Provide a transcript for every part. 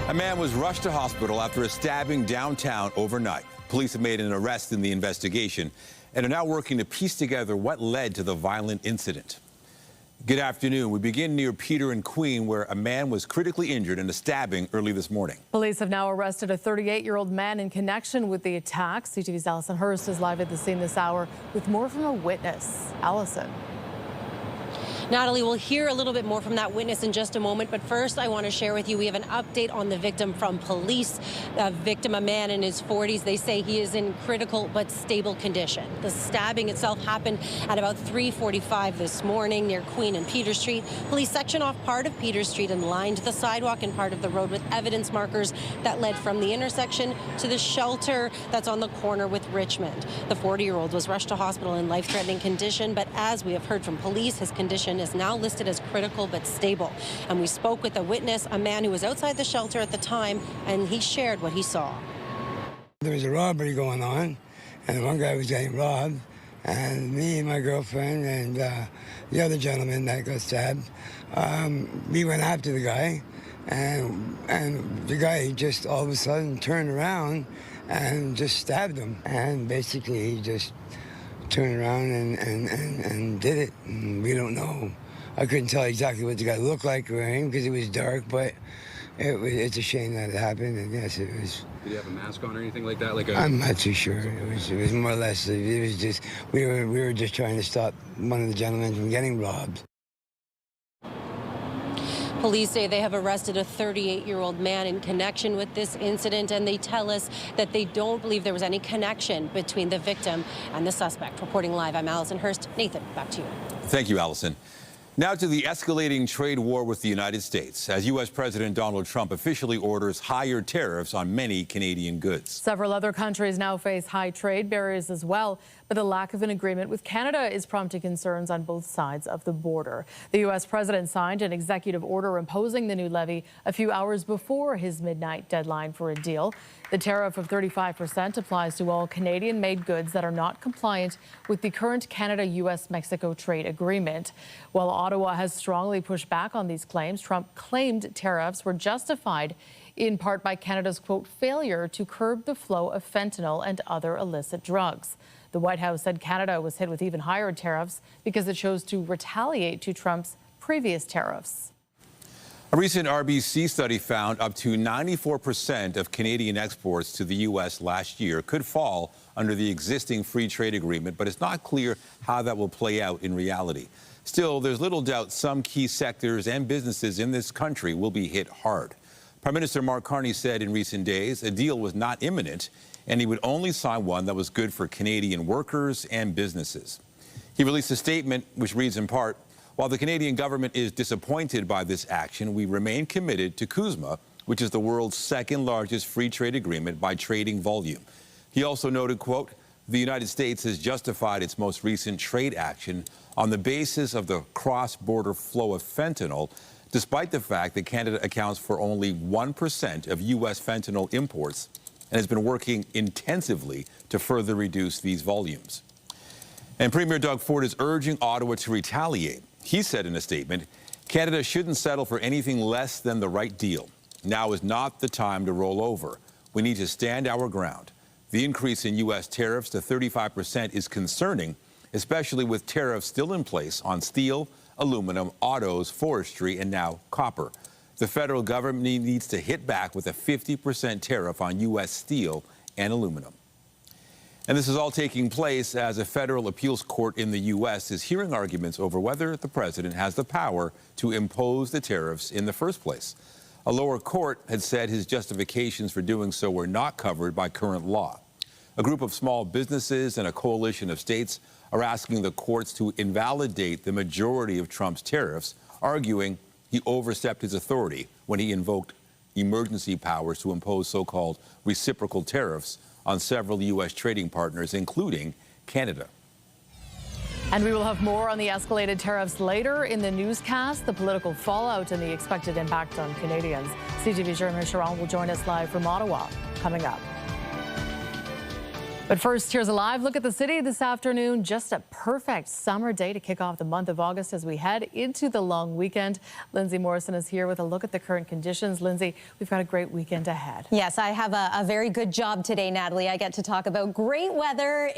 A man was rushed to hospital after a stabbing downtown overnight. Police have made an arrest in the investigation and are now working to piece together what led to the violent incident. Good afternoon. We begin near Peter and Queen, where a man was critically injured in a stabbing early this morning. Police have now arrested a 38-year-old man in connection with the attack. CTV's Allison Hurst is live at the scene this hour with more from a witness. Allison. Natalie, we'll hear a little bit more from that witness in just a moment, but first I want to share with you we have an update on the victim from police. The victim, a man in his 40s, they say he is in critical but stable condition. The stabbing itself happened at about 3:45 this morning near Queen and Peter Street. Police sectioned off part of Peter Street and lined the sidewalk and part of the road with evidence markers that led from the intersection to the shelter that's on the corner with Richmond. The 40-year-old was rushed to hospital in life-threatening condition, but as we have heard from police, his condition is now listed as critical but stable. And we spoke with a witness, a man who was outside the shelter at the time, and he shared what he saw. There was a robbery going on, and one guy was getting robbed, and me and my girlfriend and the other gentleman that got stabbed, we went after the guy, and the guy just all of a sudden turned around and just stabbed him. And basically he just turned around and did it. And we don't know. I couldn't tell exactly what the guy looked like or anything because it was dark, but it's a shame that it happened. And yes, it was. Did he have a mask on or anything like that? I'm not too sure. It was more or less. It was just we were just trying to stop one of the gentlemen from getting robbed. Police say they have arrested a 38-year-old man in connection with this incident, and they tell us that they don't believe there was any connection between the victim and the suspect. Reporting live, I'm Allison Hurst. Nathan, back to you. Thank you, Allison. Now to the escalating trade war with the United States, as U.S. President Donald Trump officially orders higher tariffs on many Canadian goods. Several other countries now face high trade barriers as well, but the lack of an agreement with Canada is prompting concerns on both sides of the border. The U.S. president signed an executive order imposing the new levy a few hours before his midnight deadline for a deal. The tariff of 35% applies to all Canadian-made goods that are not compliant with the current Canada-U.S.-Mexico trade agreement. While Ottawa has strongly pushed back on these claims, Trump claimed tariffs were justified in part by Canada's, quote, failure to curb the flow of fentanyl and other illicit drugs. The White House said Canada was hit with even higher tariffs because it chose to retaliate to Trump's previous tariffs. A recent RBC study found up to 94% of Canadian exports to the U.S. last year could fall under the existing free trade agreement, but it's not clear how that will play out in reality. Still, there's little doubt some key sectors and businesses in this country will be hit hard. Prime Minister Mark Carney said in recent days a deal was not imminent, and he would only sign one that was good for Canadian workers and businesses. He released a statement which reads in part, "While the Canadian government is disappointed by this action, we remain committed to CUSMA, which is the world's second largest free trade agreement by trading volume." He also noted, quote, "The United States has justified its most recent trade action on the basis of the cross-border flow of fentanyl, despite the fact that Canada accounts for only 1% of U.S. fentanyl imports and has been working intensively to further reduce these volumes." And Premier Doug Ford is urging Ottawa to retaliate. He said in a statement, "Canada shouldn't settle for anything less than the right deal. Now is not the time to roll over. We need to stand our ground. The increase in U.S. tariffs to 35% is concerning, especially with tariffs still in place on steel, aluminum, autos, forestry, and now copper. The federal government needs to hit back with a 50% tariff on U.S. steel and aluminum." And this is all taking place as a federal appeals court in the U.S. is hearing arguments over whether the president has the power to impose the tariffs in the first place. A lower court had said his justifications for doing so were not covered by current law. A group of small businesses and a coalition of states are asking the courts to invalidate the majority of Trump's tariffs, arguing he overstepped his authority when he invoked emergency powers to impose so-called reciprocal tariffs on several U.S. trading partners, including Canada. And we will have more on the escalated tariffs later in the newscast, the political fallout and the expected impact on Canadians. CTV's Jeremy Sharon will join us live from Ottawa coming up. But first, here's a live look at the city this afternoon. Just a perfect summer day to kick off the month of August as we head into the long weekend. Lindsay Morrison is here with a look at the current conditions. Lindsay, we've got a great weekend ahead. Yes, I have a very good job today, Natalie. I get to talk about great weather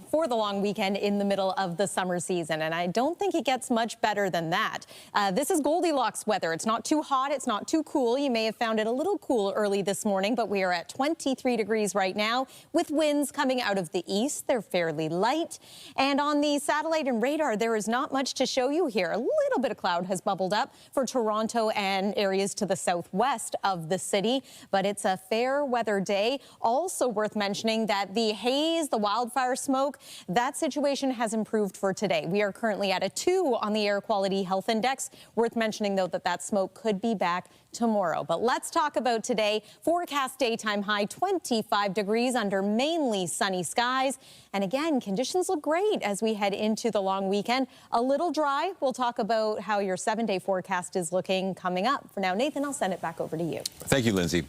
for the long weekend in the middle of the summer season, and I don't think it gets much better than that. This is Goldilocks weather. It's not too hot, it's not too cool. You may have found it a little cool early this morning, but we are at 23 degrees right now with winds coming out of the east. They're fairly light. And on the satellite and radar, there is not much to show you here. A little bit of cloud has bubbled up for Toronto and areas to the southwest of the city, but it's a fair weather day. Also worth mentioning that the haze, the wildfire smoke, that situation has improved for today. We are currently at a 2 on the air quality health index. Worth mentioning, though, that smoke could be back tomorrow. But let's talk about today. Forecast daytime high 25 degrees under mainly sunny skies. And again, conditions look great as we head into the long weekend. A little dry. We'll talk about how your 7-day forecast is looking coming up. For now, Nathan, I'll send it back over to you. Thank you, Lindsay.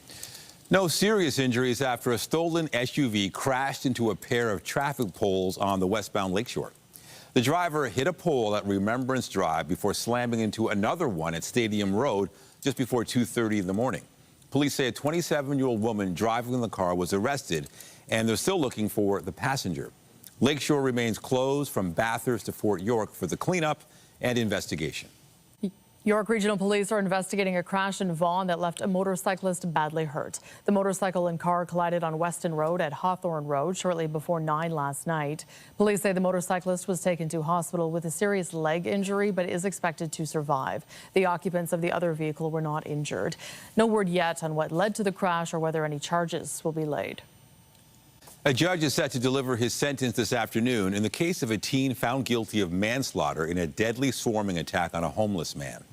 No serious injuries after a stolen SUV crashed into a pair of traffic poles on the westbound Lakeshore. The driver hit a pole at Remembrance Drive before slamming into another one at Stadium Road just before 2:30 in the morning. Police say a 27-year-old woman driving the car was arrested, and they're still looking for the passenger. Lakeshore remains closed from Bathurst to Fort York for the cleanup and investigation. York Regional Police are investigating a crash in Vaughan that left a motorcyclist badly hurt. The motorcycle and car collided on Weston Road at Hawthorne Road shortly before 9 last night. Police say the motorcyclist was taken to hospital with a serious leg injury but is expected to survive. The occupants of the other vehicle were not injured. No word yet on what led to the crash or whether any charges will be laid. A judge is set to deliver his sentence this afternoon in the case of a teen found guilty of manslaughter in a deadly swarming attack on a homeless man.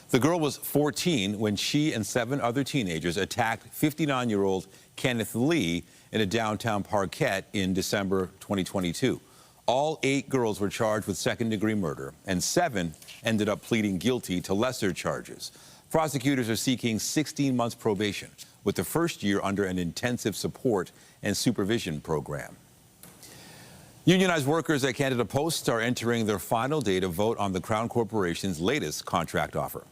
The girl was 14 when she and 7 other teenagers attacked 59-year-old Kenneth Lee in a downtown Parquet in December 2022. All 8 girls were charged with second-degree murder, and 7 ended up pleading guilty to lesser charges. Prosecutors are seeking 16 months probation, with the first year under an intensive support and supervision program. Unionized workers at Canada Post are entering their final day to vote on the Crown Corporation's latest contract offer.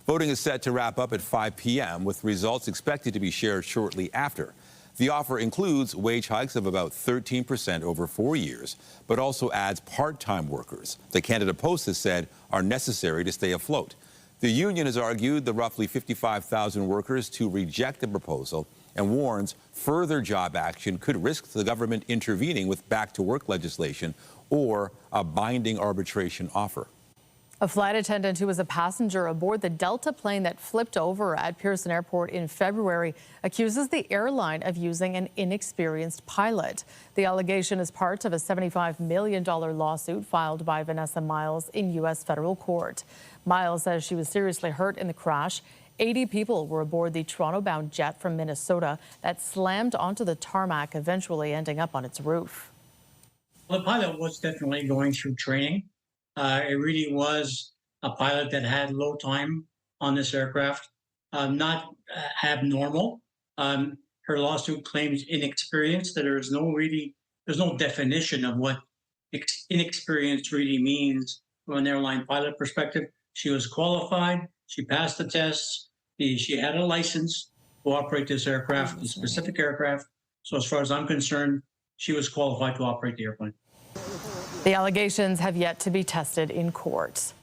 Voting is set to wrap up at 5 p.m., with results expected to be shared shortly after. The offer includes wage hikes of about 13% over 4 years, but also adds part-time workers that Canada Post has said are necessary to stay afloat. The union has argued the roughly 55,000 workers to reject the proposal and warns further job action could risk the government intervening with back-to-work legislation or a binding arbitration offer. A flight attendant who was a passenger aboard the Delta plane that flipped over at Pearson Airport in February accuses the airline of using an inexperienced pilot. The allegation is part of a $75 million lawsuit filed by Vanessa Miles in U.S. federal court. Miles says she was seriously hurt in the crash. 80 people were aboard the Toronto-bound jet from Minnesota that slammed onto the tarmac, eventually ending up on its roof. The pilot was definitely going through training. It really was a pilot that had low time on this aircraft, not abnormal. Her lawsuit claims inexperience, that there's no definition of what inexperience really means from an airline pilot perspective. She was qualified, she passed the tests, she had a license to operate this aircraft, the specific aircraft. So as far as I'm concerned, she was qualified to operate the airplane. The allegations have yet to be tested in court.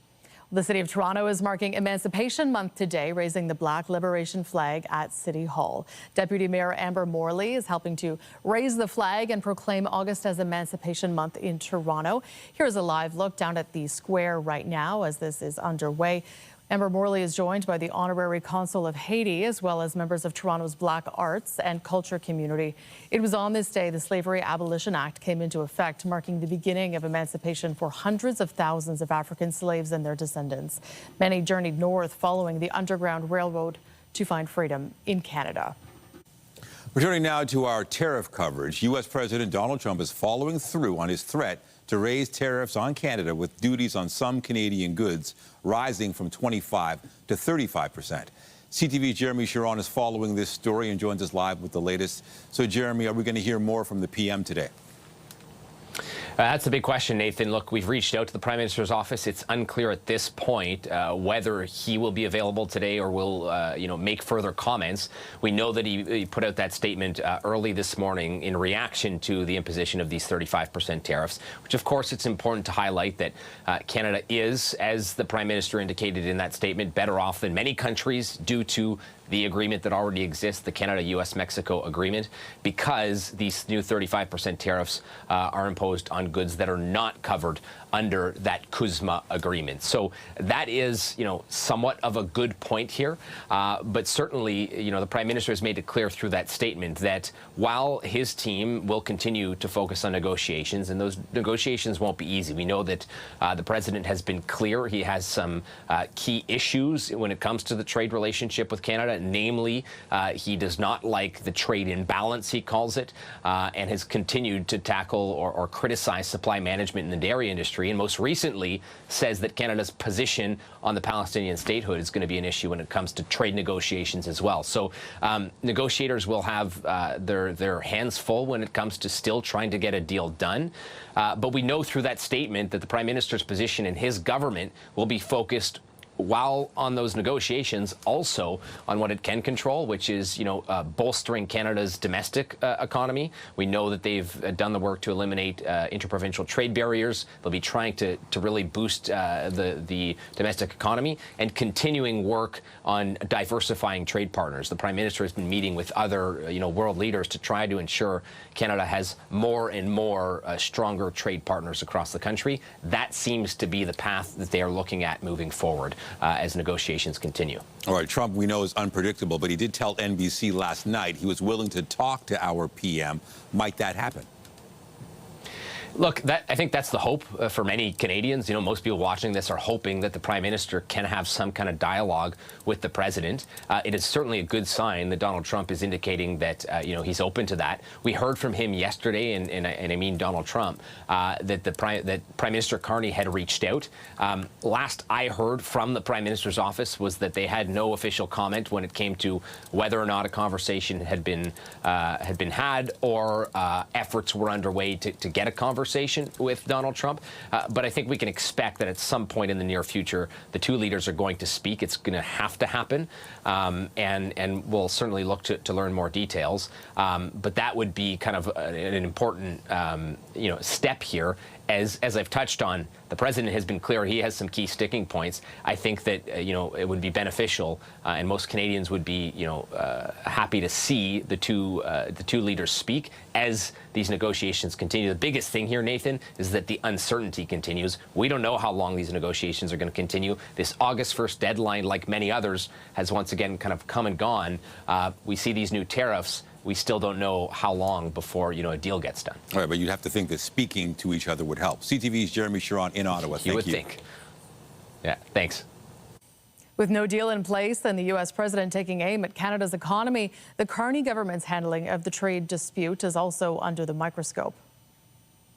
The City of Toronto is marking Emancipation Month today, raising the Black Liberation flag at City Hall. Deputy Mayor Amber Morley is helping to raise the flag and proclaim August as Emancipation Month in Toronto. Here's a live look down at the square right now as this is underway. Amber Morley is joined by the Honorary Consul of Haiti, as well as members of Toronto's Black arts and culture community. It was on this day the Slavery Abolition Act came into effect, marking the beginning of emancipation for hundreds of thousands of African slaves and their descendants. Many journeyed north following the Underground Railroad to find freedom in Canada. Returning now to our tariff coverage, U.S. President Donald Trump is following through on his threat to raise tariffs on Canada, with duties on some Canadian goods rising from 25% to 35%. CTV's Jeremy Sharon is following this story and joins us live with the latest. So, Jeremy, are we going to hear more from the PM today? That's a big question, Nathan. Look, we've reached out to the Prime Minister's office. It's unclear at this point whether he will be available today or will, make further comments. We know that he put out that statement early this morning in reaction to the imposition of these 35% tariffs, which, of course, it's important to highlight that Canada is, as the Prime Minister indicated in that statement, better off than many countries due to the agreement that already exists, the Canada-US-Mexico agreement, because these new 35% tariffs are imposed on goods that are not covered under that CUSMA agreement. So that is, somewhat of a good point here. But certainly, the Prime Minister has made it clear through that statement that while his team will continue to focus on negotiations, and those negotiations won't be easy. We know that the President has been clear. He has some key issues when it comes to the trade relationship with Canada. Namely, he does not like the trade imbalance, he calls it, and has continued to tackle or criticize supply management in the dairy industry, and most recently says that Canada's position on the Palestinian statehood is going to be an issue when it comes to trade negotiations as well. So negotiators will have their hands full when it comes to still trying to get a deal done. But we know through that statement that the Prime Minister's position and his government will be focused while on those negotiations, also on what it can control, which is, bolstering Canada's domestic economy. We know that they've done the work to eliminate interprovincial trade barriers. They'll be trying to really boost the domestic economy and continuing work on diversifying trade partners. The Prime Minister has been meeting with other, world leaders to try to ensure Canada has more and more stronger trade partners across the country. That seems to be the path that they are looking at moving forward as negotiations continue. All right, Trump, we know, is unpredictable, but he did tell NBC last night he was willing to talk to our PM. Might that happen? Look, I think that's the hope for many Canadians. Most people watching this are hoping that the Prime Minister can have some kind of dialogue with the President. It is certainly a good sign that Donald Trump is indicating that, he's open to that. We heard from him yesterday, and I mean Donald Trump, that Prime Minister Carney had reached out. Last I heard from the Prime Minister's office was that they had no official comment when it came to whether or not a conversation had been had or efforts were underway to get a conversation with Donald Trump. But I think we can expect that at some point in the near future, the two leaders are going to speak. It's going to have to happen. And we'll certainly look to learn more details. But that would be kind of an important, step here. As I've touched on, the President has been clear he has some key sticking points. I think that, it would be beneficial and most Canadians would be, happy to see the two leaders speak as these negotiations continue. The biggest thing here, Nathan, is that the uncertainty continues. We don't know how long these negotiations are going to continue. This August 1st deadline, like many others, has once again kind of come and gone. We see these new tariffs. We still don't know how long before, a deal gets done. All right, but you'd have to think that speaking to each other would help. CTV's Jeremy Sharon in Ottawa. Thank you. You would think. Yeah, thanks. With no deal in place and the U.S. president taking aim at Canada's economy, the Carney government's handling of the trade dispute is also under the microscope.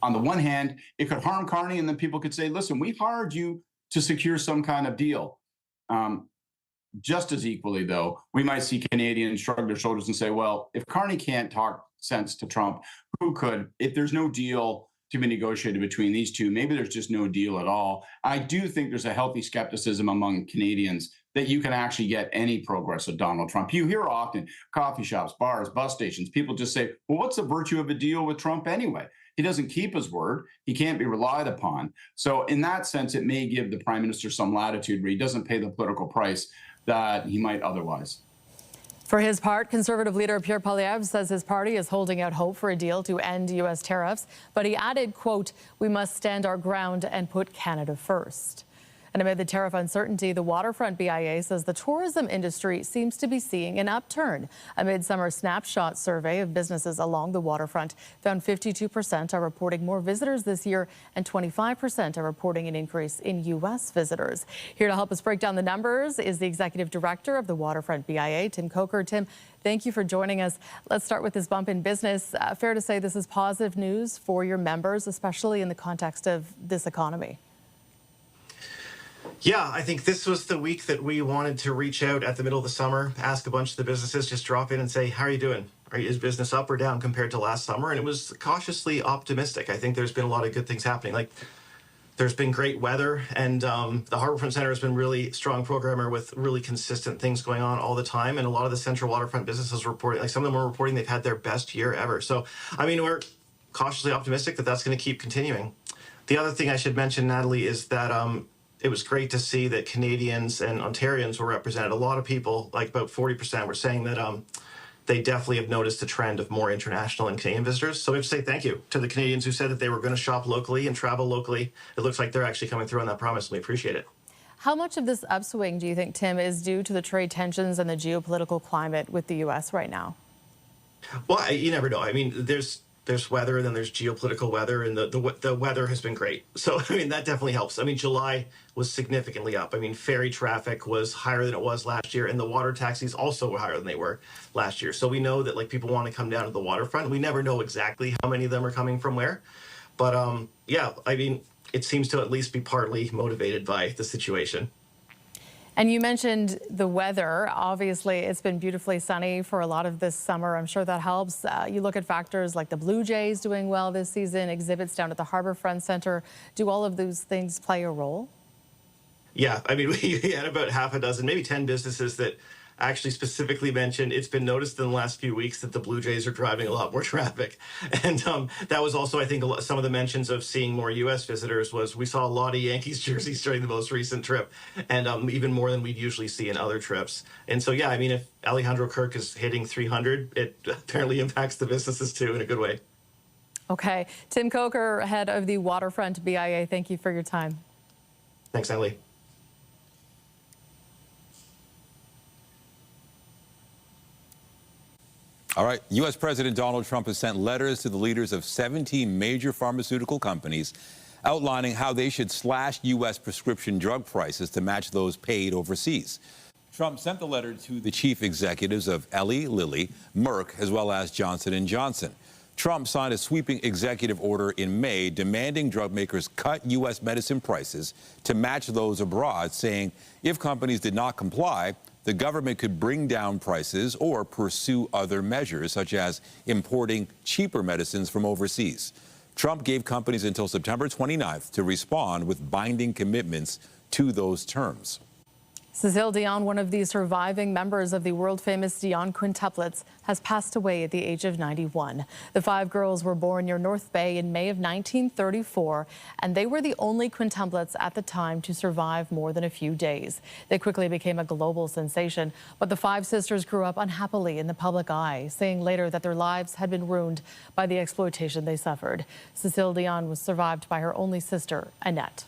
On the one hand, it could harm Carney, and then people could say, listen, we hired you to secure some kind of deal. Just as equally, though, we might see Canadians shrug their shoulders and say, well, if Carney can't talk sense to Trump, who could? If there's no deal to be negotiated between these two, maybe there's just no deal at all. I do think there's a healthy skepticism among Canadians that you can actually get any progress with Donald Trump. You hear often coffee shops, bars, bus stations, people just say, well, what's the virtue of a deal with Trump anyway? He doesn't keep his word. He can't be relied upon. So in that sense, it may give the Prime Minister some latitude where he doesn't pay the political price that he might otherwise. For his part, Conservative leader Pierre Poilievre says his party is holding out hope for a deal to end U.S. tariffs, but he added, quote, we must stand our ground and put Canada first. And amid the tariff uncertainty, the Waterfront BIA says the tourism industry seems to be seeing an upturn. A midsummer snapshot survey of businesses along the waterfront found 52% are reporting more visitors this year and 25% are reporting an increase in U.S. visitors. Here to help us break down the numbers is the executive director of the Waterfront BIA, Tim Coker. Tim, thank you for joining us. Let's start with this bump in business. Fair to say this is positive news for your members, especially in the context of this economy. Yeah, I think this was the week that we wanted to reach out at the middle of the summer, ask a bunch of the businesses, just drop in and say, how are you doing? Right? Is business up or down compared to last summer? And it was cautiously optimistic. I think there's been a lot of good things happening. Like there's been great weather, and the Harbourfront Centre has been really strong programmer with really consistent things going on all the time. And a lot of the central waterfront businesses reporting, like some of them are reporting they've had their best year ever. So, I mean, we're cautiously optimistic that that's going to keep continuing. The other thing I should mention, Natalie, is that it was great to see that Canadians and Ontarians were represented. A lot of people, like about 40%, were saying that they definitely have noticed a trend of more international and Canadian visitors. So we have to say thank you to the Canadians who said that they were going to shop locally and travel locally. It looks like they're actually coming through on that promise, and we appreciate it. How much of this upswing do you think, Tim, is due to the trade tensions and the geopolitical climate with the U.S. right now? Well, you never know. I mean, there's weather, and then there's geopolitical weather, and the weather has been great. So, I mean, that definitely helps. I mean, July was significantly up. I mean, ferry traffic was higher than it was last year, and the water taxis also were higher than they were last year. So we know that, like, people want to come down to the waterfront. We never know exactly how many of them are coming from where. But, yeah, I mean, it seems to at least be partly motivated by the situation. And you mentioned the weather. Obviously, it's been beautifully sunny for a lot of this summer. I'm sure that helps. You look at factors like the Blue Jays doing well this season, exhibits down at the Harbourfront Centre. Do all of those things play a role? Yeah, I mean, we had about half a dozen, maybe 10 businesses that actually specifically mentioned it's been noticed in the last few weeks that the Blue Jays are driving a lot more traffic. And that was also, I think, some of the mentions of seeing more U.S. visitors was we saw a lot of Yankees jerseys during the most recent trip, and even more than we'd usually see in other trips. And so, yeah, I mean, if Alejandro Kirk is hitting 300, it apparently impacts the businesses, too, in a good way. Okay. Tim Coker, head of the Waterfront BIA, thank you for your time. Thanks, Natalie. All right. U.S. President Donald Trump has sent letters to the leaders of 17 major pharmaceutical companies outlining how they should slash U.S. prescription drug prices to match those paid overseas. Trump sent the letter to the chief executives of Eli Lilly, Merck, as well as Johnson & Johnson. Trump signed a sweeping executive order in May demanding drug makers cut U.S. medicine prices to match those abroad, saying if companies did not comply, the government could bring down prices or pursue other measures, such as importing cheaper medicines from overseas. Trump gave companies until September 29th to respond with binding commitments to those terms. Cecile Dionne, one of the surviving members of the world-famous Dionne quintuplets, has passed away at the age of 91. The 5 girls were born near North Bay in May of 1934, and they were the only quintuplets at the time to survive more than a few days. They quickly became a global sensation, but the 5 sisters grew up unhappily in the public eye, saying later that their lives had been ruined by the exploitation they suffered. Cecile Dionne was survived by her only sister, Annette.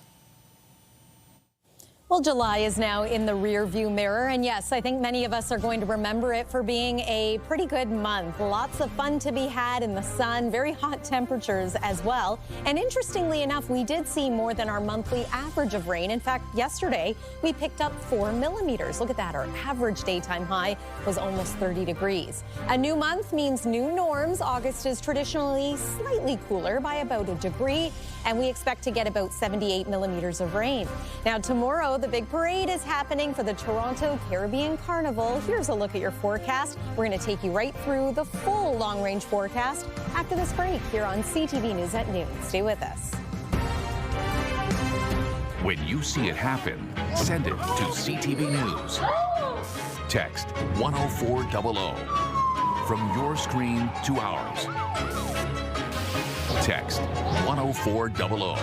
Well, July is now in the rearview mirror, and yes, I think many of us are going to remember it for being a pretty good month. Lots of fun to be had in the sun, very hot temperatures as well. And interestingly enough, we did see more than our monthly average of rain. In fact, yesterday we picked up 4 millimeters. Look at that, our average daytime high was almost 30 degrees. A new month means new norms. August is traditionally slightly cooler by about a degree, and we expect to get about 78 millimeters of rain. Now, tomorrow, the big parade is happening for the Toronto Caribbean Carnival. Here's a look at your forecast. We're going to take you right through the full long-range forecast after this break here on CTV News at noon. Stay with us. When you see it happen, send it to CTV News. Text 10400 from your screen to ours. Text 10400.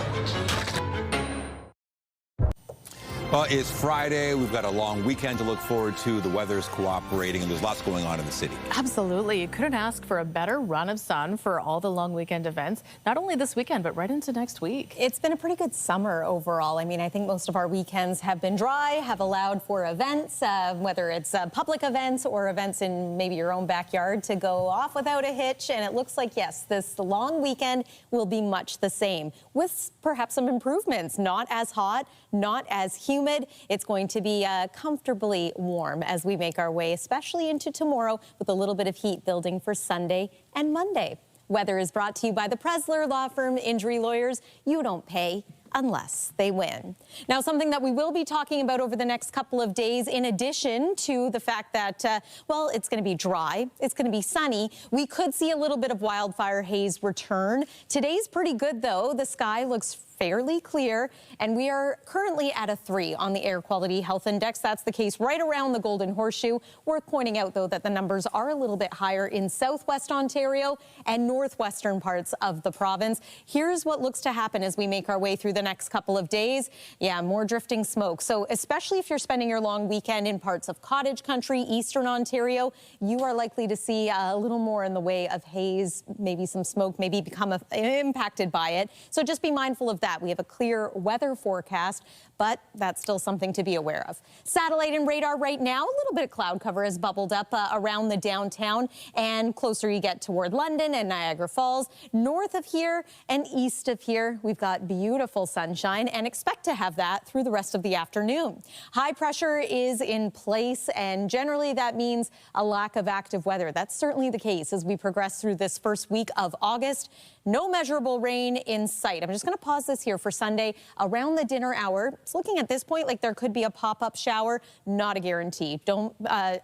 Well, it's Friday. We've got a long weekend to look forward to. The weather's cooperating, and there's lots going on in the city. Absolutely. You couldn't ask for a better run of sun for all the long weekend events, not only this weekend, but right into next week. It's been a pretty good summer overall. I mean, I think most of our weekends have been dry, have allowed for events, whether it's public events or events in maybe your own backyard to go off without a hitch. And it looks like, yes, this long weekend will be much the same, with perhaps some improvements. Not as hot, not as humid. It's going to be comfortably warm as we make our way, especially into tomorrow, with a little bit of heat building for Sunday and Monday. Weather is brought to you by the Presler Law Firm. Injury lawyers, you don't pay, unless they win. Now, something that we will be talking about over the next couple of days, in addition to the fact that, well, it's going to be dry, it's going to be sunny, we could see a little bit of wildfire haze return. Today's pretty good, though. The sky looks fairly clear, and we are currently at a 3 on the Air Quality Health Index. That's the case right around the Golden Horseshoe. Worth pointing out, though, that the numbers are a little bit higher in southwest Ontario and northwestern parts of the province. Here's what looks to happen as we make our way through the next couple of days. Yeah, more drifting smoke. So especially if you're spending your long weekend in parts of cottage country, eastern Ontario, you are likely to see a little more in the way of haze, maybe some smoke, maybe become impacted by it. So just be mindful of that. We have a clear weather forecast, but that's still something to be aware of. Satellite and radar right now, a little bit of cloud cover has bubbled up around the downtown, and closer you get toward London and Niagara Falls, north of here and east of here, we've got beautiful sunshine and expect to have that through the rest of the afternoon. High pressure is in place, and generally that means a lack of active weather. That's certainly the case as we progress through this first week of August. No measurable rain in sight. I'm just going to pause this here for Sunday around the dinner hour. It's looking at this point like there could be a pop-up shower. Not a guarantee. Don't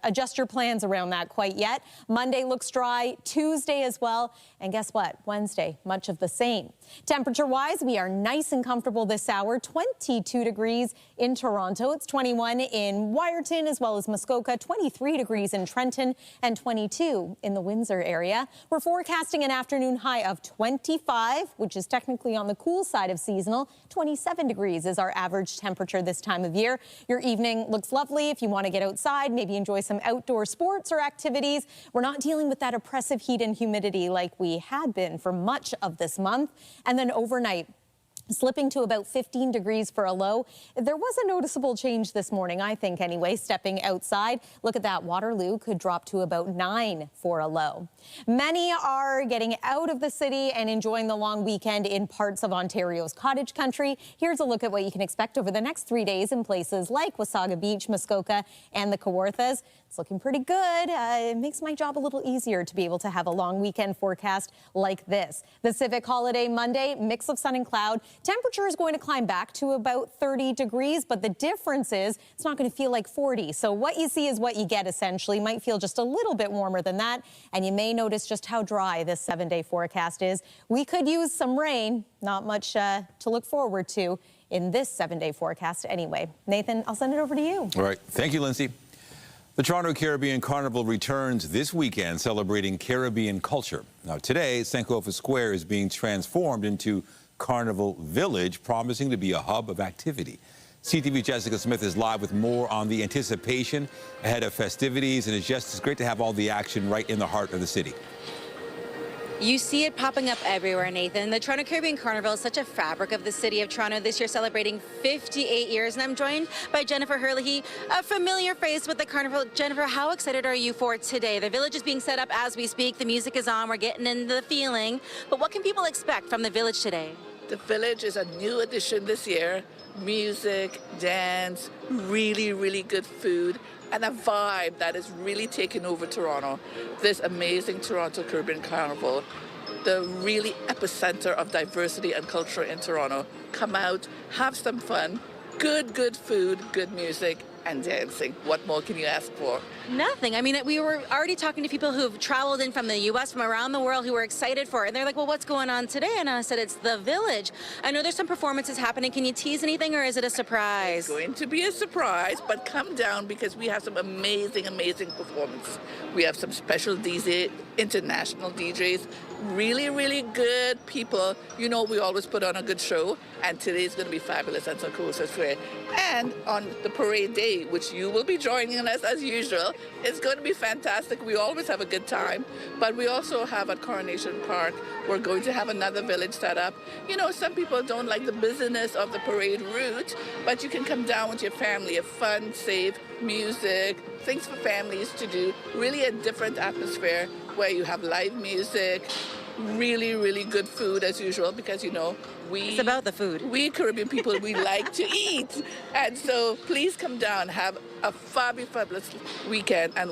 adjust your plans around that quite yet. Monday looks dry. Tuesday as well. And guess what? Wednesday, much of the same. Temperature-wise, we are nice and comfortable this hour. 22 degrees in Toronto. It's 21 in Wyerton as well as Muskoka. 23 degrees in Trenton and 22 in the Windsor area. We're forecasting an afternoon high of 25, which is technically on the cool side of seasonal. 27 degrees is our average temperature this time of year. Your evening looks lovely if you want to get outside, maybe enjoy some outdoor sports or activities. We're not dealing with that oppressive heat and humidity like we had been for much of this month. And then overnight, slipping to about 15 degrees for a low. There was a noticeable change this morning, I think anyway, stepping outside. Look at that, Waterloo could drop to about 9 for a low. Many are getting out of the city and enjoying the long weekend in parts of Ontario's cottage country. Here's a look at what you can expect over the next 3 days in places like Wasaga Beach, Muskoka, and the Kawarthas. It's looking pretty good. It makes my job a little easier to be able to have a long weekend forecast like this. The Civic Holiday Monday, mix of sun and cloud. Temperature is going to climb back to about 30 degrees, but the difference is it's not going to feel like 40. So what you see is what you get, essentially. Might feel just a little bit warmer than that, and you may notice just how dry this 7-day forecast is. We could use some rain, not much to look forward to in this 7-day forecast anyway. Nathan, I'll send it over to you. All right. Thank you, Lindsay. The Toronto Caribbean Carnival returns this weekend, celebrating Caribbean culture. Now, today, Sankofa Square is being transformed into Carnival Village, promising to be a hub of activity. CTV Jessica Smith is live with more on the anticipation ahead of festivities, and it's great to have all the action right in the heart of the city. You see it popping up everywhere, Nathan. The Toronto Caribbean Carnival is such a fabric of the city of Toronto, this year celebrating 58 years. And I'm joined by Jennifer Herlihy, a familiar face with the Carnival. Jennifer, how excited are you for today? The village is being set up as we speak. The music is on. We're getting into the feeling. But what can people expect from the village today? The village is a new addition this year. Music, dance, really, really good food, and a vibe that is really taking over Toronto. This amazing Toronto Caribbean Carnival, the really epicenter of diversity and culture in Toronto. Come out, have some fun, good food, good music, and dancing. What more can you ask for? Nothing. I mean, we were already talking to people who've traveled in from the U.S., from around the world, who were excited for it. And they're like, well, what's going on today? And I said, it's the village. I know there's some performances happening. Can you tease anything, or is it a surprise? It's going to be a surprise, but come down because we have some amazing performances. We have some special DJ, international DJs, really good people. You know, we always put on a good show, and today's going to be fabulous at Sankofa Square. And on the parade day, which you will be joining us as usual, it's going to be fantastic. We always have a good time. But we also have at Coronation Park, we're going to have another village set up. You know, some people don't like the busyness of the parade route, but you can come down with your family, have fun, safe, music, things for families to do. Really a different atmosphere where you have live music, really good food as usual, because, you know, it's about the food. We Caribbean people, we like to eat. And so please come down, have a fabulous weekend, and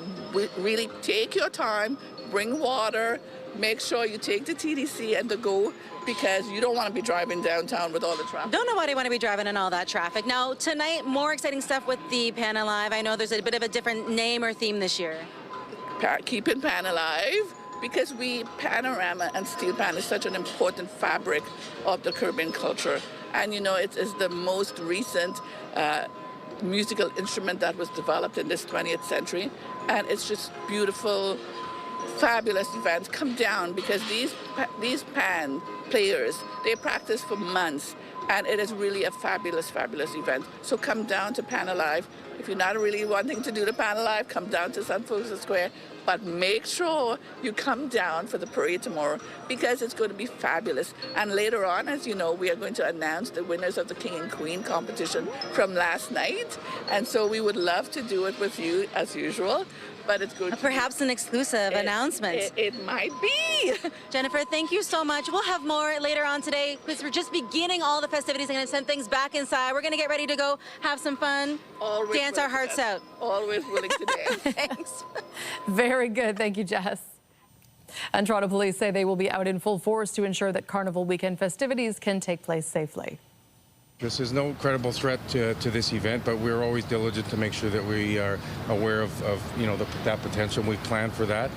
really take your time, bring water, make sure you take the TDC and the GO, because you don't want to be driving downtown with all the traffic. Don't nobody want to be driving in all that traffic. Now, tonight, more exciting stuff with the Pan Alive. I know there's a bit of a different name or theme this year. Keeping Pan alive, because panorama and steel pan is such an important fabric of the Caribbean culture. And you know, it is the most recent musical instrument that was developed in this 20th century. And it's just beautiful, fabulous events. Come down, because these pan players, they practice for months, and it is really a fabulous, fabulous event. So come down to Pan Alive. If you're not really wanting to do the Pan Alive, come down to St. Francis Square, but make sure you come down for the parade tomorrow, because it's going to be fabulous. And later on, as you know, we are going to announce the winners of the King and Queen competition from last night, and so we would love to do it with you as usual. But it's going to perhaps an exclusive announcement. It might be. Jennifer, thank you so much. We'll have more later on today, because we're just beginning all the festivities. I'm going to send things back inside. We're going to get ready to go have some fun, dance our hearts out. Always willing to dance. Thanks. Very good. Thank you, Jess. And Toronto police say they will be out in full force to ensure that Carnival weekend festivities can take place safely. This is no credible threat to this event, but we're always diligent to make sure that we are aware of that potential. We plan for that.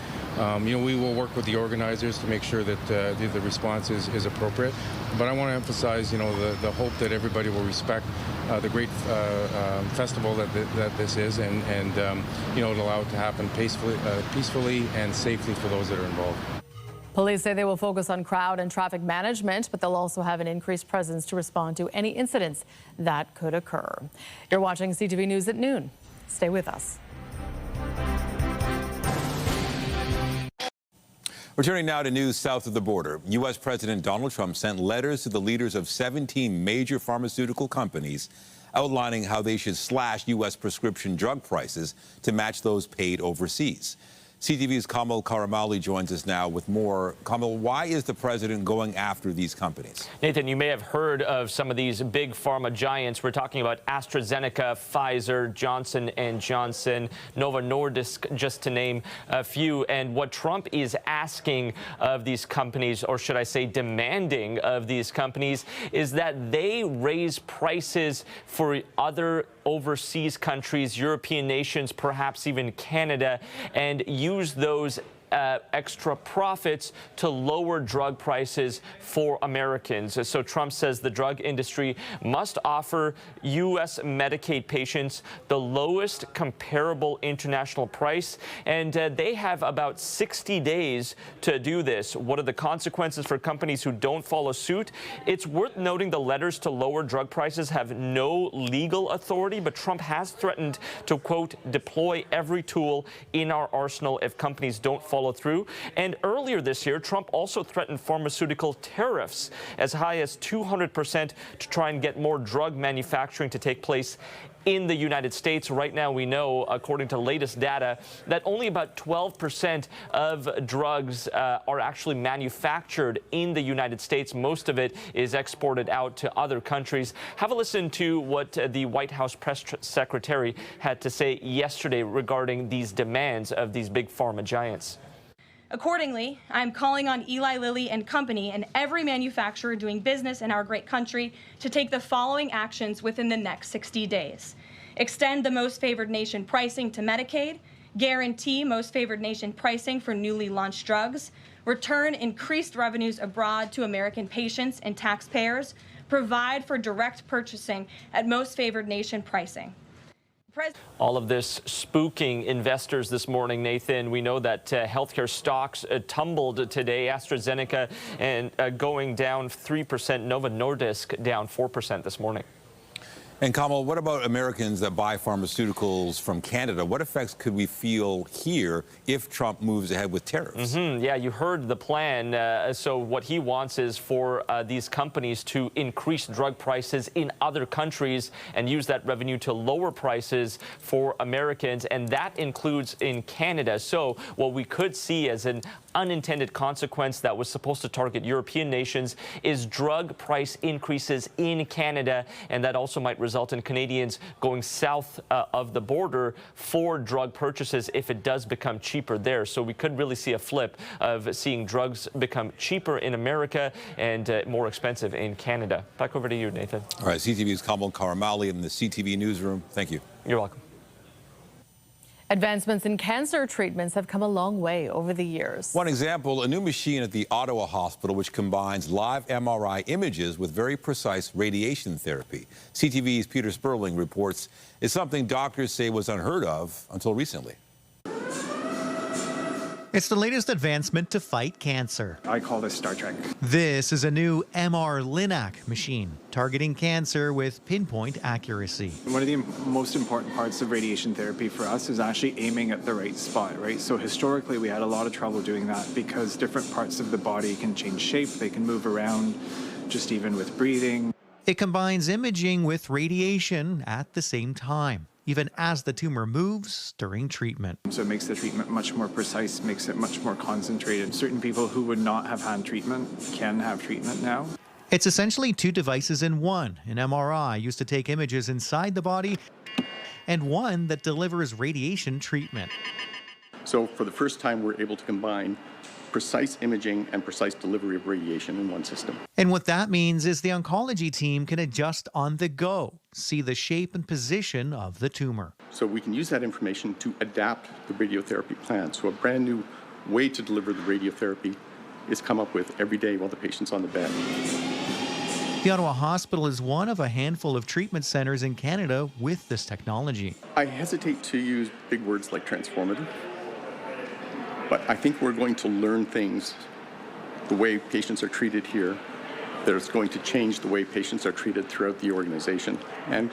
We will work with the organizers to make sure that the response is appropriate. But I want to emphasize, the hope that everybody will respect the great festival that this is, and allow it to happen peacefully and safely for those that are involved. Police say they will focus on crowd and traffic management, but they'll also have an increased presence to respond to any incidents that could occur. You're watching CTV News at noon. Stay with us. Returning now to news south of the border. U.S. President Donald Trump sent letters to the leaders of 17 major pharmaceutical companies outlining how they should slash U.S. prescription drug prices to match those paid overseas. CTV's Kamal Karamali joins us now with more. Kamal, why is the president going after these companies? Nathan, you may have heard of some of these big pharma giants. We're talking about AstraZeneca, Pfizer, Johnson & Johnson, Novo Nordisk, just to name a few. And what Trump is asking of these companies, or should I say demanding of these companies, is that they raise prices for other overseas countries, European nations, perhaps even Canada, and use those extra profits to lower drug prices for Americans. So Trump says the drug industry must offer U.S. Medicaid patients the lowest comparable international price, and they have about 60 days to do this. What are the consequences for companies who don't follow suit? It's worth noting the letters to lower drug prices have no legal authority, but Trump has threatened to, quote, deploy every tool in our arsenal if companies don't follow through. And earlier this year, Trump also threatened pharmaceutical tariffs as high as 200% to try and get more drug manufacturing to take place in the United States. Right now, we know, according to latest data, that only about 12% of drugs are actually manufactured in the United States. Most of it is exported out to other countries. Have a listen to what the White House press secretary had to say yesterday regarding these demands of these big pharma giants. Accordingly, I'm calling on Eli Lilly and Company and every manufacturer doing business in our great country to take the following actions within the next 60 days. Extend the most favored nation pricing to Medicaid, guarantee most favored nation pricing for newly launched drugs, return increased revenues abroad to American patients and taxpayers, provide for direct purchasing at most favored nation pricing. All of this spooking investors this morning, Nathan. We know that healthcare stocks tumbled today. AstraZeneca and going down 3%. Novo Nordisk down 4% this morning. And Kamal, what about Americans that buy pharmaceuticals from Canada? What effects could we feel here if Trump moves ahead with tariffs? Yeah, you heard the plan. So what he wants is for these companies to increase drug prices in other countries and use that revenue to lower prices for Americans, and that includes in Canada. So what we could see as an unintended consequence that was supposed to target European nations is drug price increases in Canada, and that also might result result in Canadians going south of the border for drug purchases if it does become cheaper there. So we could really see a flip of seeing drugs become cheaper in America and more expensive in Canada. Back over to you, Nathan. All right, CTV's Kamal Karamali in the CTV Newsroom. Thank you. You're welcome. Advancements in cancer treatments have come a long way over the years. One example, a new machine at the Ottawa Hospital which combines live MRI images with very precise radiation therapy. CTV's Peter Sperling reports it's something doctors say was unheard of until recently. It's the latest advancement to fight cancer. I call this Star Trek. This is a new MR-Linac machine targeting cancer with pinpoint accuracy. One of the most important parts of radiation therapy for us is actually aiming at the right spot, right? So historically, we had a lot of trouble doing that because different parts of the body can change shape, they can move around, just even with breathing. It combines imaging with radiation at the same time, even as the tumor moves during treatment. So it makes the treatment much more precise, makes it much more concentrated. Certain people who would not have had treatment can have treatment now. It's essentially two devices in one, an MRI used to take images inside the body and one that delivers radiation treatment. So for the first time, we're able to combine precise imaging and precise delivery of radiation in one system. And what that means is the oncology team can adjust on the go, see the shape and position of the tumor. So we can use that information to adapt the radiotherapy plan. So a brand new way to deliver the radiotherapy is come up with every day while the patient's on the bed. The Ottawa Hospital is one of a handful of treatment centers in Canada with this technology. I hesitate to use big words like transformative, but I think we're going to learn things, the way patients are treated here, that is going to change the way patients are treated throughout the organization and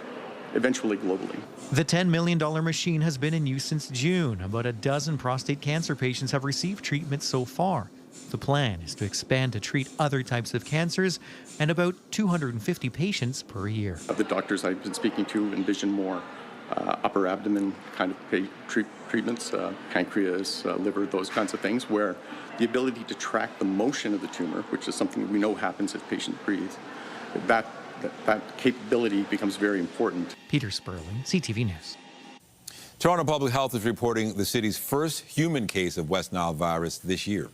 eventually globally. The $10 million machine has been in use since June. About a dozen prostate cancer patients have received treatment so far. The plan is to expand to treat other types of cancers and about 250 patients per year. The doctors I've been speaking to envision more upper abdomen kind of treatments, pancreas, liver, those kinds of things, where the ability to track the motion of the tumor, which is something we know happens as patients breathe, that capability becomes very important. Peter Sperling, CTV News. Toronto Public Health is reporting the city's first human case of West Nile virus this year.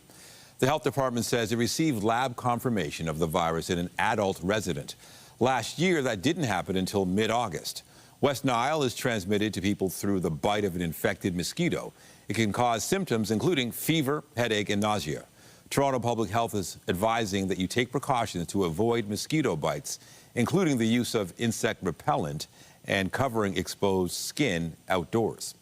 The health department says it received lab confirmation of the virus in an adult resident. Last year, that didn't happen until mid-August. West Nile is transmitted to people through the bite of an infected mosquito. It can cause symptoms including fever, headache, and nausea. Toronto Public Health is advising that you take precautions to avoid mosquito bites, including the use of insect repellent and covering exposed skin outdoors.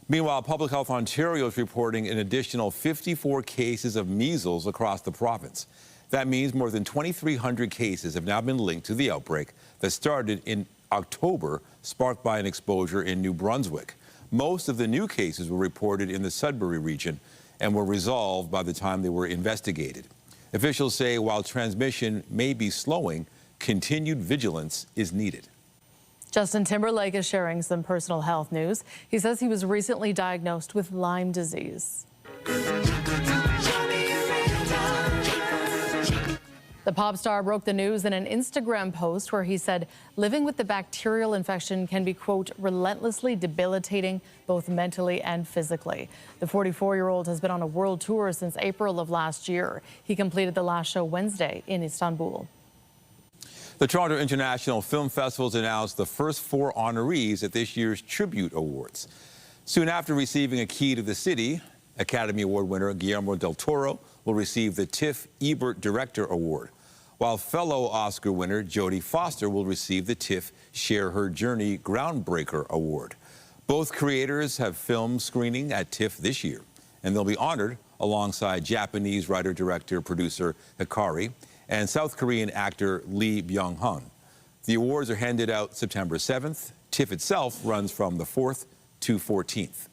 Meanwhile, Public Health Ontario is reporting an additional 54 cases of measles across the province. That means more than 2,300 cases have now been linked to the outbreak that started in October, sparked by an exposure in New Brunswick. Most of the new cases were reported in the Sudbury region and were resolved by the time they were investigated. Officials say while transmission may be slowing, continued vigilance is needed. Justin Timberlake is sharing some personal health news. He says he was recently diagnosed with Lyme disease. The pop star broke the news in an Instagram post where he said living with the bacterial infection can be, quote, relentlessly debilitating both mentally and physically. The 44-year-old has been on a world tour since April of last year. He completed the last show Wednesday in Istanbul. The Toronto International Film Festival has announced the first 4 honorees at this year's Tribute Awards. Soon after receiving a key to the city, Academy Award winner Guillermo del Toro will receive the TIFF Ebert Director Award, while fellow Oscar winner Jodie Foster will receive the TIFF Share Her Journey Groundbreaker Award. Both creators have film screening at TIFF this year, and they'll be honored alongside Japanese writer-director-producer Hikari and South Korean actor Lee Byung-hun. The awards are handed out September 7th. TIFF itself runs from the 4th to 14th.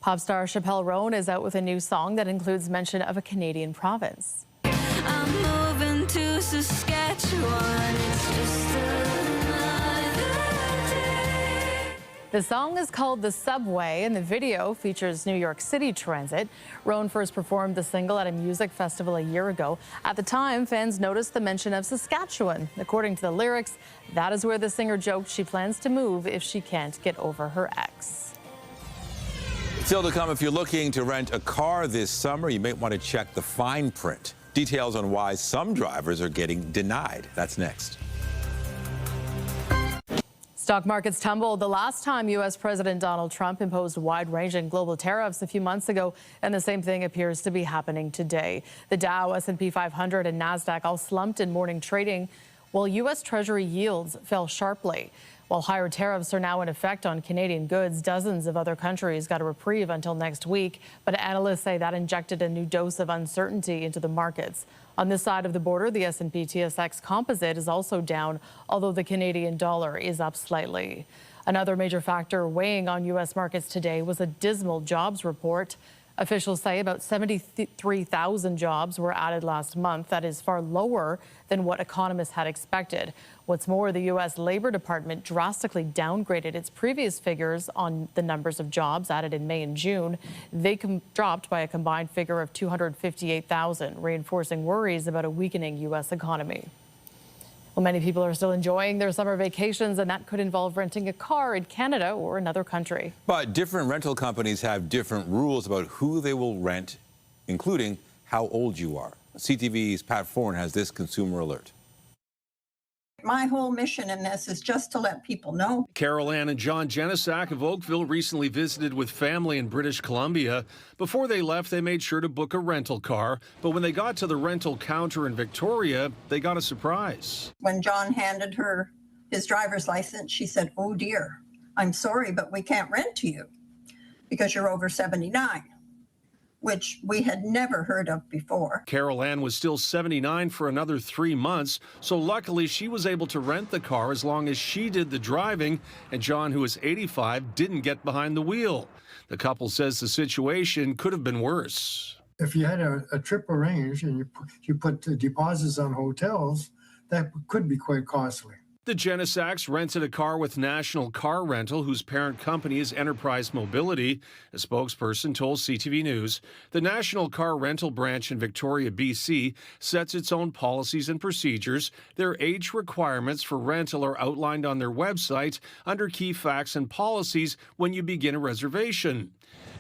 Pop star Chappelle Roan is out with a new song that includes mention of a Canadian province. I'm moving to Saskatchewan. It's just another day. The song is called The Subway, and the video features New York City Transit. Roan first performed the single at a music festival a year ago. At the time, fans noticed the mention of Saskatchewan. According to the lyrics, that is where the singer joked she plans to move if she can't get over her ex. Still to come, if you're looking to rent a car this summer, you might want to check the fine print. Details on why some drivers are getting denied. That's next. Stock markets tumbled the last time U.S. President Donald Trump imposed wide-ranging global tariffs a few months ago, and the same thing appears to be happening today. The Dow, S&P 500, and NASDAQ all slumped in morning trading, while U.S. Treasury yields fell sharply. While higher tariffs are now in effect on Canadian goods, dozens of other countries got a reprieve until next week, but analysts say that injected a new dose of uncertainty into the markets. On this side of the border, the S&P TSX Composite is also down, although the Canadian dollar is up slightly. Another major factor weighing on U.S. markets today was a dismal jobs report. Officials say about 73,000 jobs were added last month. That is far lower than what economists had expected. What's more, the U.S. Labor Department drastically downgraded its previous figures on the numbers of jobs added in May and June. They dropped by a combined figure of 258,000, reinforcing worries about a weakening U.S. economy. Well, many people are still enjoying their summer vacations, and that could involve renting a car in Canada or another country. But different rental companies have different rules about who they will rent, including how old you are. CTV's Pat Vaughan has this consumer alert. My whole mission in this is just to let people know. Carol Ann and John Jenisak of Oakville recently visited with family in British Columbia. Before they left, they made sure to book a rental car. But when they got to the rental counter in Victoria, they got a surprise. When John handed her his driver's license, she said, "Oh dear, I'm sorry, but we can't rent to you because you're over 79. Which we had never heard of before. Carol Ann was still 79 for another 3 months, so luckily she was able to rent the car as long as she did the driving, and John, who is 85, didn't get behind the wheel. The couple says the situation could have been worse. If you had a trip arranged and you put deposits on hotels, that could be quite costly. The Jenisaks rented a car with National Car Rental, whose parent company is Enterprise Mobility. A spokesperson told CTV News the National Car Rental branch in Victoria, BC, sets its own policies and procedures. Their age requirements for rental are outlined on their website under key facts and policies when you begin a reservation.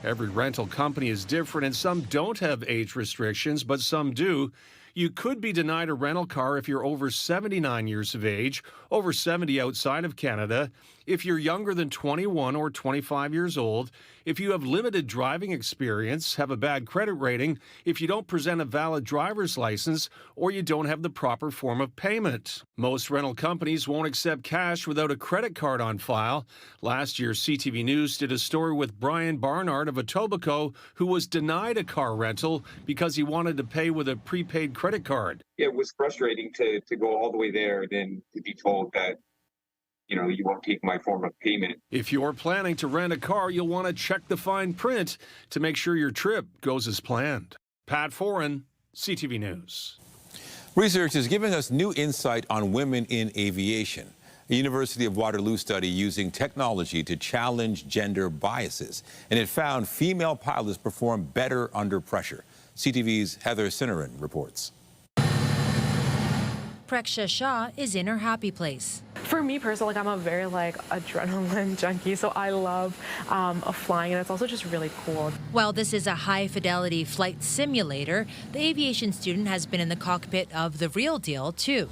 Every rental company is different, and some don't have age restrictions, but some do. You could be denied a rental car if you're over 79 years of age, over 70 outside of Canada, if you're younger than 21 or 25 years old, if you have limited driving experience, have a bad credit rating, if you don't present a valid driver's license, or you don't have the proper form of payment. Most rental companies won't accept cash without a credit card on file. Last year, CTV News did a story with Brian Barnard of Etobicoke, who was denied a car rental because he wanted to pay with a prepaid credit card. It was frustrating to go all the way there and then to be told that, you won't take my form of payment. If you're planning to rent a car, you'll want to check the fine print to make sure your trip goes as planned. Pat Vaughan, CTV News. Research is giving us new insight on women in aviation. A University of Waterloo study using technology to challenge gender biases, and it found female pilots perform better under pressure. CTV's Heather Sinnerin reports. Preksha Shah is in her happy place. For me personally, I'm a very adrenaline junkie, so I love flying, and it's also just really cool. While this is a high-fidelity flight simulator, the aviation student has been in the cockpit of the real deal, too.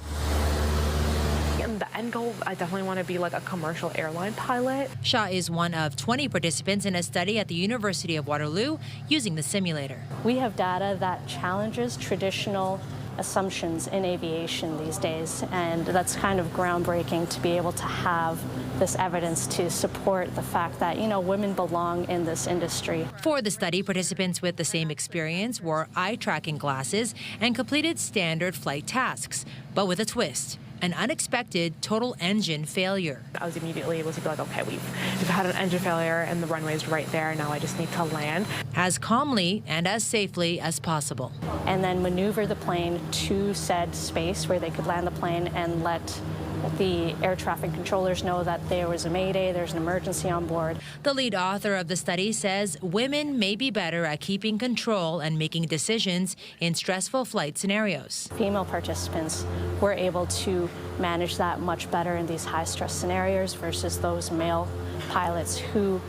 And the end goal, I definitely want to be like a commercial airline pilot. Shah is one of 20 participants in a study at the University of Waterloo using the simulator. We have data that challenges traditional assumptions in aviation these days, and that's kind of groundbreaking to be able to have this evidence to support the fact that, women belong in this industry. For the study, participants with the same experience wore eye-tracking glasses and completed standard flight tasks, but with a twist. An unexpected total engine failure. I was immediately able to be like, okay, we've had an engine failure and the runway's right there. Now I just need to land. As calmly and as safely as possible. And then maneuver the plane to said space where they could land the plane and let the air traffic controllers know that there was a mayday, there's an emergency on board. The lead author of the study says women may be better at keeping control and making decisions in stressful flight scenarios. Female participants were able to manage that much better in these high-stress scenarios versus those male pilots who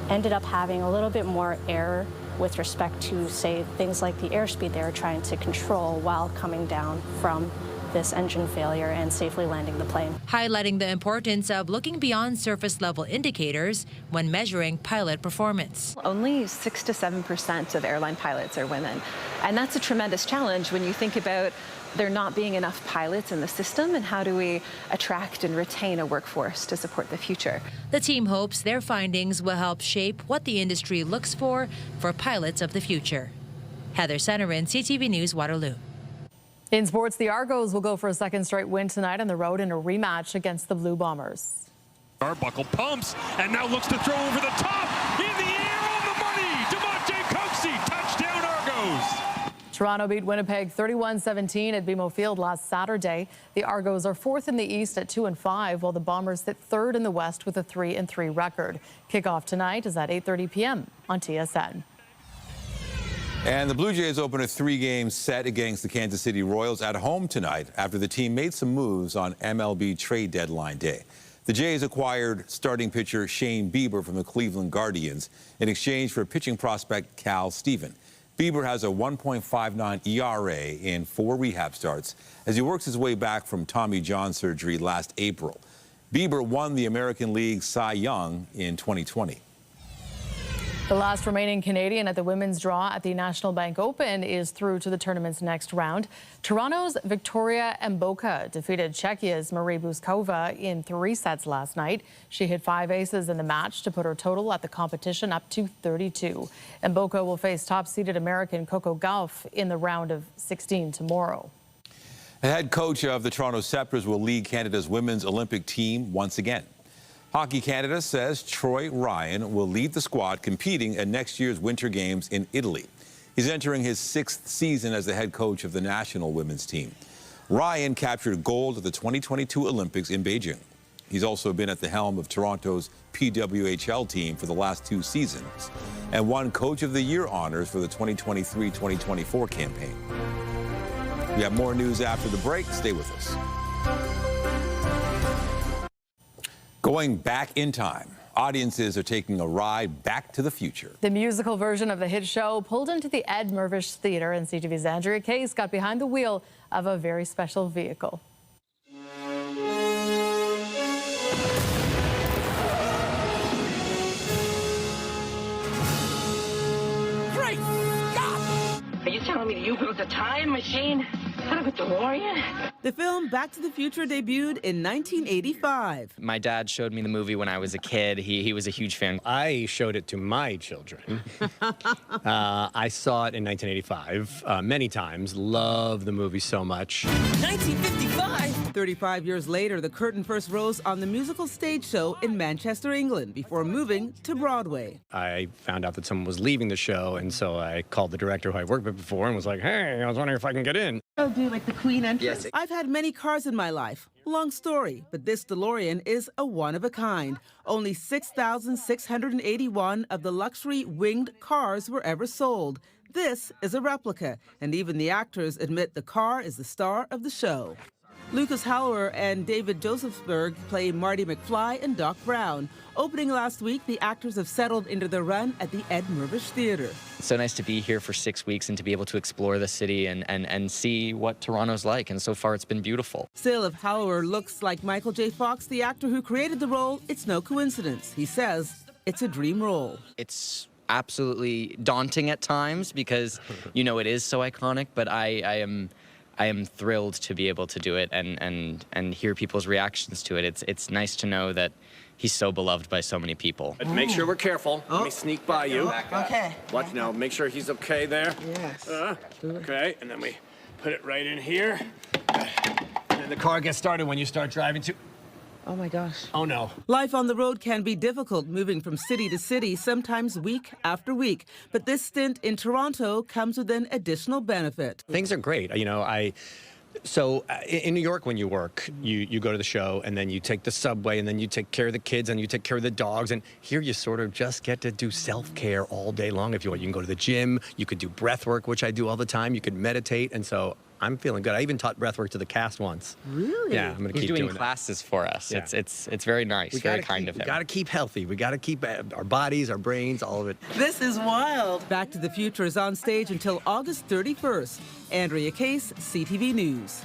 ended up having a little bit more error with respect to, say, things like the airspeed they were trying to control while coming down from this engine failure and safely landing the plane. Highlighting the importance of looking beyond surface level indicators when measuring pilot performance. Only 6 to 7% of airline pilots are women. And that's a tremendous challenge when you think about there not being enough pilots in the system, and how do we attract and retain a workforce to support the future. The team hopes their findings will help shape what the industry looks for pilots of the future. Heather Centerin, CTV News, Waterloo. In sports, the Argos will go for a second straight win tonight on the road in a rematch against the Blue Bombers. Arbuckle pumps and now looks to throw over the top. In the air on the money. DeMonte Coxey, touchdown Argos. Toronto beat Winnipeg 31-17 at BMO Field last Saturday. The Argos are fourth in the East at 2-5, while the Bombers sit third in the West with a 3-3 record. Kickoff tonight is at 8:30 p.m. on TSN. And the Blue Jays open a 3-game set against the Kansas City Royals at home tonight after the team made some moves on MLB trade deadline day. The Jays acquired starting pitcher Shane Bieber from the Cleveland Guardians in exchange for pitching prospect Cal Stephen. Bieber has a 1.59 ERA in 4 rehab starts as he works his way back from Tommy John surgery last April. Bieber won the American League Cy Young in 2020. The last remaining Canadian at the women's draw at the National Bank Open is through to the tournament's next round. Toronto's Victoria Mboka defeated Czechia's Marie Buskova in 3 sets last night. She hit 5 aces in the match to put her total at the competition up to 32. Mboka will face top-seeded American Coco Gauff in the round of 16 tomorrow. The head coach of the Toronto Scepters will lead Canada's women's Olympic team once again. Hockey Canada says Troy Ryan will lead the squad competing at next year's Winter Games in Italy. He's entering his 6th season as the head coach of the national women's team. Ryan captured gold at the 2022 Olympics in Beijing. He's also been at the helm of Toronto's PWHL team for the last 2 seasons and won Coach of the Year honors for the 2023-2024 campaign. We have more news after the break. Stay with us. Going back in time, audiences are taking a ride back to the future. The musical version of the hit show pulled into the Ed Mirvish Theatre, and CTV's Andrea Case got behind the wheel of a very special vehicle. Great Scott! Are you telling me you built a time machine out of a DeLorean? The film Back to the Future debuted in 1985. My dad showed me the movie when I was a kid. He was a huge fan. I showed it to my children. I saw it in 1985 many times. Love the movie so much. 1955! 35 years later, the curtain first rose on the musical stage show in Manchester, England, before moving to Broadway. I found out that someone was leaving the show, and so I called the director who I worked with before and was like, hey, I was wondering if I can get in. Oh, do you like the Queen entrance? Yes. I've had many cars in my life. Long story, but this DeLorean is a one-of-a-kind. Only 6,681 of the luxury winged cars were ever sold. This is a replica, and even the actors admit the car is the star of the show. Lucas Hallower and David Josephsberg play Marty McFly and Doc Brown. Opening last week, the actors have settled into their run at the Ed Mirvish Theatre. It's so nice to be here for 6 weeks and to be able to explore the city and see what Toronto's like, and so far it's been beautiful. Still, if Hallower looks like Michael J. Fox, the actor who created the role, it's no coincidence. He says it's a dream role. It's absolutely daunting at times because, you know, it is so iconic, but I am thrilled to be able to do it and hear people's reactions to it. It's nice to know that he's so beloved by so many people. Make sure we're careful. Let me sneak by you. Okay. Watch now. Make sure he's okay there. Yes. Okay, and then we put it right in here. And then the car gets started when you start driving to... Oh, my gosh. Oh, no. Life on the road can be difficult, moving from city to city, sometimes week after week. But this stint in Toronto comes with an additional benefit. Things are great. You know, So in New York, when you work, you go to the show, and then you take the subway, and then you take care of the kids, and you take care of the dogs. And here you sort of just get to do self-care all day long if you want. You can go to the gym. You could do breath work, which I do all the time. You could meditate. And so I'm feeling good. I even taught breath work to the cast once. Really? Yeah, I'm going to keep doing doing classes for us. Yeah. It's very nice, very kind of him. We got to keep healthy. We got to keep our bodies, our brains, all of it. This is wild. Back to the Future is on stage until August 31st. Andrea Case, CTV News.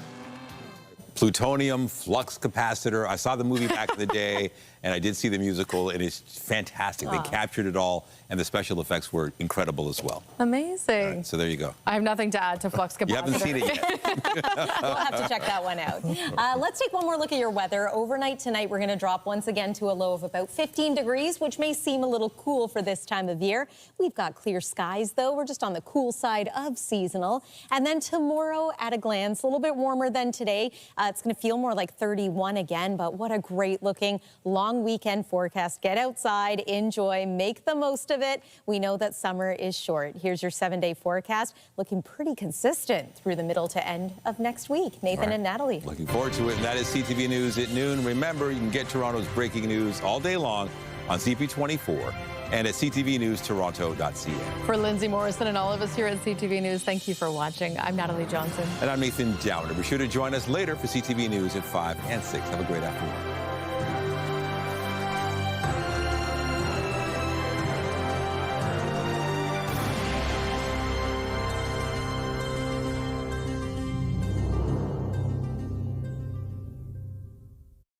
Plutonium flux capacitor. I saw the movie back in the day, and I did see the musical, and it's fantastic. They captured it all, and the special effects were incredible as well. Amazing. Right, so there you go. I have nothing to add to flux capacitor. You haven't seen it yet. We'll have to check that one out. Let's take one more look at your weather. Overnight tonight, we're going to drop once again to a low of about 15 degrees, which may seem a little cool for this time of year. We've got clear skies, though. We're just on the cool side of seasonal. And then tomorrow, at a glance, a little bit warmer than today. It's going to feel more like 31 again, but what a great looking long weekend forecast. Get outside, enjoy, make the most of it. We know that summer is short. Here's your 7-day forecast, looking pretty consistent through the middle to end of next week. Nathan and Natalie. Looking forward to it, and that is CTV News at noon. Remember, you can get Toronto's breaking news all day long on CP24 and at ctvnewstoronto.ca. For Lindsay Morrison and all of us here at CTV News, thank you for watching. I'm Natalie Johnson. And I'm Nathan Downer. Be sure to join us later for CTV News at 5 and 6. Have a great afternoon.